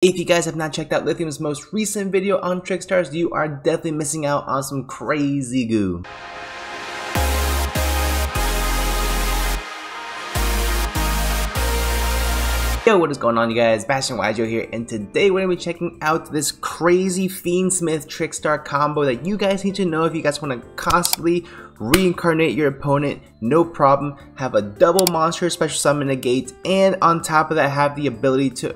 If you guys have not checked out Lithium's most recent video on TRICKSTARs, you are definitely missing out on some crazy goo. Yo, what is going on, you guys? Bashtianygo here, and today we're going to be checking out this crazy fiendsmith TRICKSTAR combo that you guys need to know if you guys want to constantly reincarnate your opponent, no problem, have a double monster special summon negate, and on top of that have the ability to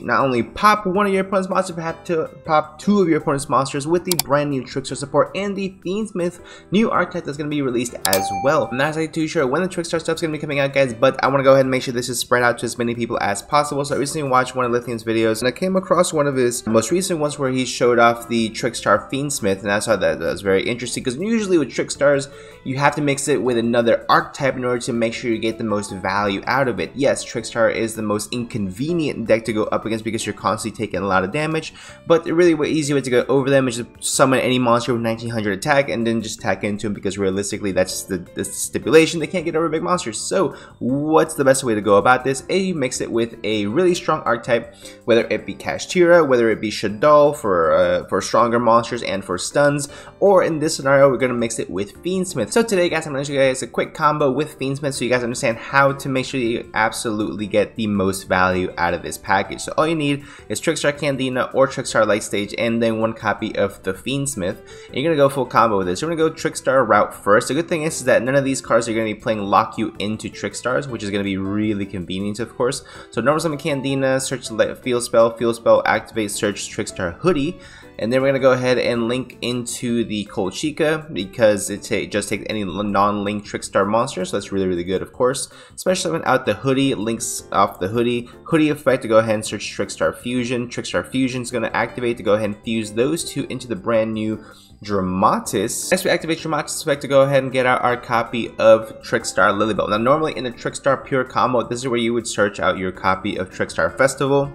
not only pop one of your opponent's monsters, but have to pop two of your opponent's monsters with the brand new TRICKSTAR support and the fiendsmith new archetype that's going to be released as well. I'm not exactly too sure when the TRICKSTAR stuff's going to be coming out, guys, but I want to go ahead and make sure this is spread out to as many people as possible. So I recently watched one of Lithium's videos and I came across one of his most recent ones where he showed off the TRICKSTAR fiendsmith, and I thought that was very interesting because usually with TRICKSTARs you have to mix it with another archetype in order to make sure you get the most value out of it. Yes, TRICKSTAR is the most inconvenient deck to go up against because you're constantly taking a lot of damage, but the really easy way to go over them is to summon any monster with 1900 attack and then just attack into them, because realistically that's the stipulation, they can't get over big monsters. So what's the best way to go about this? You mix it with a really strong archetype, whether it be Kashtira, whether it be Shaddoll for stronger monsters and for stuns, or in this scenario we're going to mix it with fiendsmith. So today, guys, I'm going to show you guys a quick combo with fiendsmith so you guys understand how to make sure you absolutely get the most value out of this package. So all you need is TRICKSTAR Candina or TRICKSTAR Light Stage and then one copy of the fiendsmith. And you're going to go full combo with this. You're going to go TRICKSTAR route first. The good thing is that none of these cards are going to be playing lock you into TRICKSTARs, which is going to be really convenient, of course. So normal summon Candina, search field spell, activate, search TRICKSTAR Hoodie. And then we're going to go ahead and link into the Colchica because it just takes any non-link TRICKSTAR monster, so that's really good, of course. Special summon out the Hoodie, links off the Hoodie effect to go ahead and search TRICKSTAR Fusion. TRICKSTAR Fusion is going to activate to go ahead and fuse those two into the brand new Dramatis. Next we activate Dramatis effect to go ahead and get out our copy of TRICKSTAR Lilybell. Now normally in a TRICKSTAR Pure combo, this is where you would search out your copy of TRICKSTAR Festival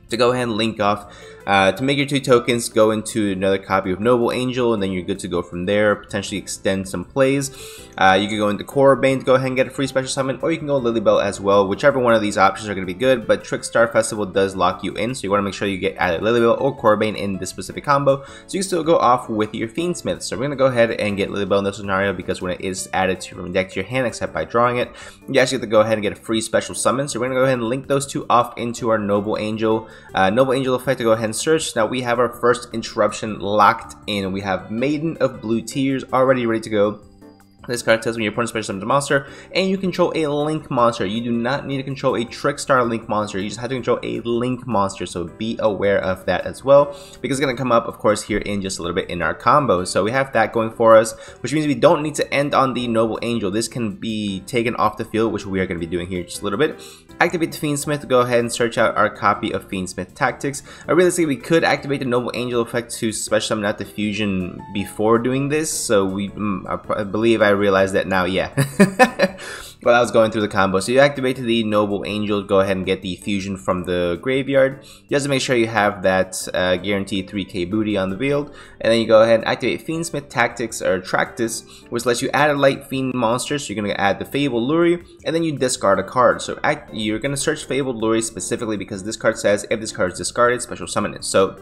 to go ahead and link off to make your two tokens go into another copy of Noble Angel, and then you're good to go from there. Potentially extend some plays. You can go into Corbane to go ahead and get a free special summon, or you can go Lilybell as well. Whichever one of these options are going to be good, but TRICKSTAR Festival does lock you in, so you want to make sure you get either Lilybell or Corbane in this specific combo, so you can still go off with your fiendsmith. So we're going to go ahead and get Lilybell in this scenario because when it is added to from deck to your hand, except by drawing it, you actually have to go ahead and get a free special summon. So we're going to go ahead and link those two off into our Noble Angel. Noble Angel effect to go ahead and search. Now we have our first interruption locked in. We have Maiden of Blue Tears already ready to go. This card tells me your opponent special summons a monster, and you control a link monster. You do not need to control a TRICKSTAR link monster. You just have to control a link monster, so be aware of that as well, because it's going to come up, of course, here in just a little bit in our combo. So we have that going for us, which means we don't need to end on the Noble Angel. This can be taken off the field, which we are going to be doing here just a little bit. Activate the fiendsmith to go ahead and search out our copy of fiendsmith tactics. Realistically, we could activate the Noble Angel effect to special summon out the fusion before doing this, so I believe I realized that now, yeah. While I was going through the combo. So you activate the Noble Angel, go ahead and get the fusion from the graveyard. You have to make sure you have that guaranteed 3k booty on the field. And then you go ahead and activate Fiendsmith Tactics or Tractus, which lets you add a light fiend monster. So you're going to add the Fabled Luri, and then you discard a card. So you're going to search Fabled Luri specifically because this card says if this card is discarded, special summon it. So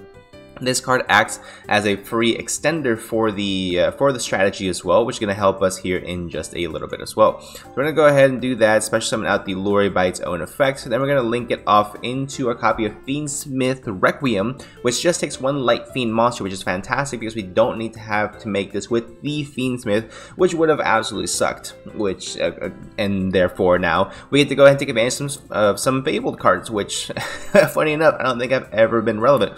this card acts as a free extender for the strategy as well, which is going to help us here in just a little bit as well. So we're going to go ahead and do that, special summon out the Luri by its own effect. Then we're going to link it off into our copy of Fiendsmith Requiem, which just takes one light fiend monster, which is fantastic because we don't need to have to make this with the Fiendsmith, which would have absolutely sucked. Which and therefore now we get to go ahead and take advantage of some Fabled cards, which funny enough, I don't think I've ever been relevant.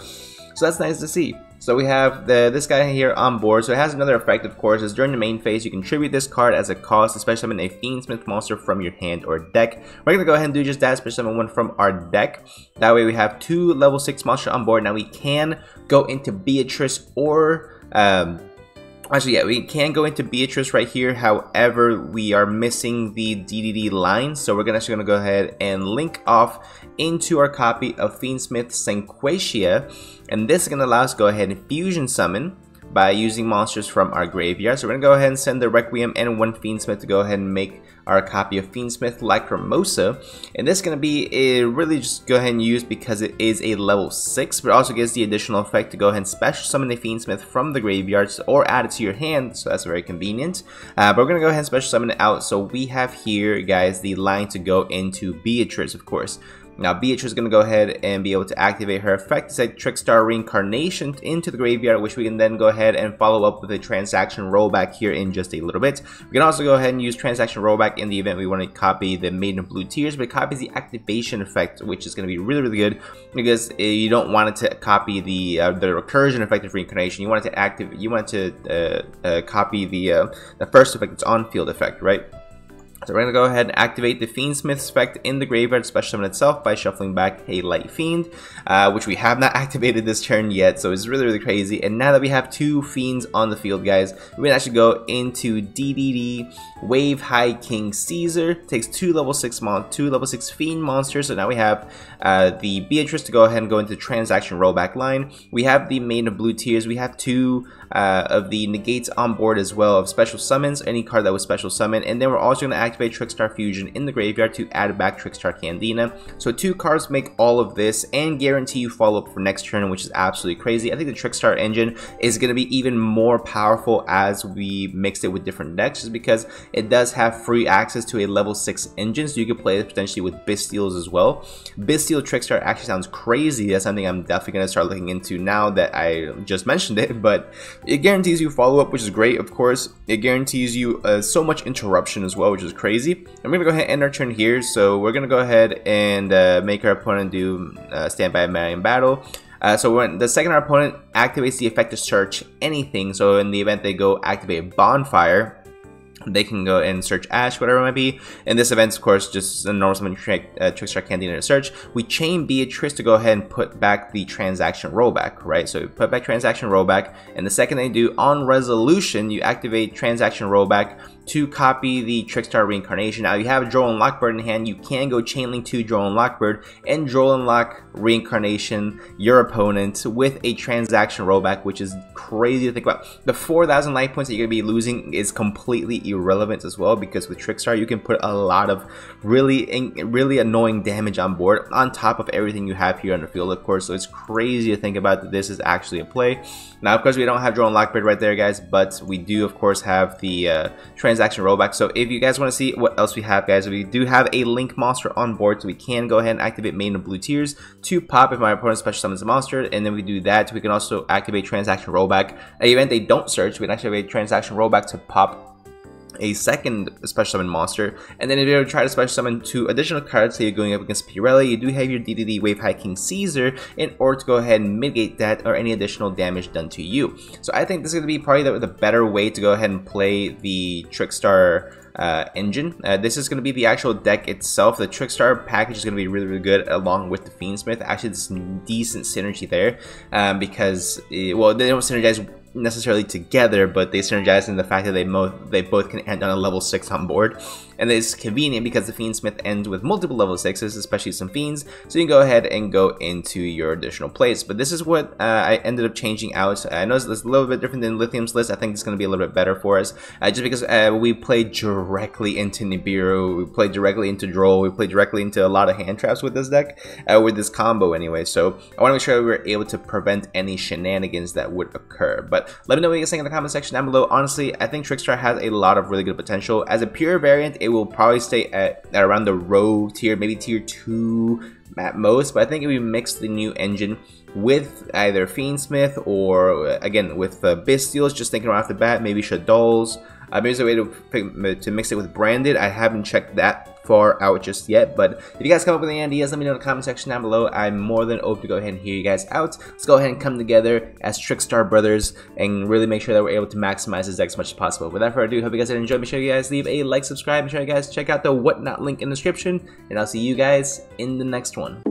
So that's nice to see. So we have this guy here on board. So it has another effect, of course, is during the main phase, you contribute this card as a cost, especially summon a Fiendsmith monster from your hand or deck. We're going to go ahead and do just that, especially summon one from our deck. That way we have two level 6 monsters on board. Now we can go into Beatrice or... actually, yeah, we can go into Beatrice right here. However, we are missing the DDD line, so we're actually going to go ahead and link off into our copy of Fiendsmith Senquatia, and this is going to allow us to go ahead and fusion summon by using monsters from our graveyard. So we're gonna go ahead and send the Requiem and one fiendsmith to go ahead and make our copy of fiendsmith Lacrimosa, and this is going to be a really just go ahead and use because it is a level 6, but it also gives the additional effect to go ahead and special summon the fiendsmith from the graveyards or add it to your hand, so that's very convenient. But we're going to go ahead and special summon it out. So we have here, guys, the line to go into Beatrice, of course. Now Beatrice is going to go ahead and be able to activate her effect to set TRICKSTAR Reincarnation into the graveyard, which we can then go ahead and follow up with a transaction rollback here in just a little bit. We can also go ahead and use transaction rollback in the event we want to copy the Maiden of Blue Tears, but it copies the activation effect, which is going to be really good because you don't want it to copy the recursion effect of reincarnation. You want it to copy the first effect, its on-field effect, right? So we're going to go ahead and activate the Fiendsmith's effect in the graveyard special summon itself by shuffling back a Light Fiend, which we have not activated this turn yet, so it's really crazy. And now that we have 2 Fiends on the field, guys, we're going to actually go into DDD Wave High King Caesar. Takes 2 level 6 Fiend monsters, so now we have the Beatrice to go ahead and go into transaction rollback line. We have the Maiden of Blue Tears. We have 2 of the negates on board as well of special summons, any card that was special summon, and then we're also going to activate TRICKSTAR Fusion in the graveyard to add back TRICKSTAR Candina. So 2 cards make all of this and guarantee you follow up for next turn, which is absolutely crazy. I think the TRICKSTAR engine is going to be even more powerful as we mix it with different decks, just because it does have free access to a level 6 engine, so you could play it potentially with Bastials as well. Bastial TRICKSTAR actually sounds crazy. That's something I'm definitely going to start looking into now that I just mentioned it, but it guarantees you follow-up, which is great, of course. It guarantees you so much interruption as well, which is crazy. I'm going to go ahead and end our turn here, so we're going to go ahead and make our opponent do Standby in battle. So when the second our opponent activates the effect to search anything, so in the event they go activate Bonfire, they can go and search Ash, whatever it might be. In this event, of course, just a normal summon TRICKSTAR Candina to search. We chain Beatrice to go ahead and put back the transaction rollback, right? So we put back transaction rollback, and the second they do, on resolution, you activate transaction rollback to copy the TRICKSTAR Reincarnation. Now you have Droll and Lockbird in hand, you can go Chainlink to Droll and Lockbird and Droll and Lock Reincarnation your opponent with a transaction rollback, which is crazy to think about. The 4,000 life points that you're going to be losing is completely irrelevant as well, because with TRICKSTAR you can put a lot of really annoying damage on board on top of everything you have here on the field, of course. So it's crazy to think about that this is actually a play. Now, of course, we don't have Droll and Lockbird right there, guys, but we do, of course, have the transaction rollback. So if you guys want to see what else we have, guys, we do have a Link monster on board, so we can go ahead and activate Maiden of Blue Tears to pop if my opponent special summons a monster, and then we do that. We can also activate transaction rollback. In the event they don't search, we can activate transaction rollback to pop a second special summon monster, and then if you try to special summon 2 additional cards, say you're going up against Pirelli, you do have your DDD Wave High King Caesar in order to go ahead and mitigate that or any additional damage done to you. So I think this is going to be probably the better way to go ahead and play the TRICKSTAR engine. This is going to be the actual deck itself. The TRICKSTAR package is going to be really good along with the Fiendsmith. Actually, there's some decent synergy there because, well, they don't synergize necessarily together, but they synergize in the fact that they both can end on a level 6 on board. And it's convenient because the Fiendsmith ends with multiple level 6s, especially some Fiends, so you can go ahead and go into your additional plays. But this is what I ended up changing out. I know it's a little bit different than Lithium's list. I think it's going to be a little bit better for us, just because we played directly into Nibiru, we played directly into Droll, we played directly into a lot of hand traps with this deck, with this combo anyway. So I want to make sure we were able to prevent any shenanigans that would occur. But let me know what you guys think in the comment section down below. Honestly, I think TRICKSTAR has a lot of really good potential. As a pure variant, it will probably stay at around the rogue tier, maybe tier 2 at most, but I think if we mix the new engine with either Fiendsmith or again with Bastials, just thinking right off the bat, maybe Shaddolls, maybe there's a way to mix it with Branded. I haven't checked that far out just yet, but if you guys come up with any ideas, let me know in the comment section down below. I'm more than open to go ahead and hear you guys out. Let's go ahead and come together as TRICKSTAR brothers and really make sure that we're able to maximize this deck as much as possible. Without further ado, hope you guys did enjoy. Make sure you guys leave a like, subscribe, make sure you guys check out the whatnot link in the description, and I'll see you guys in the next one.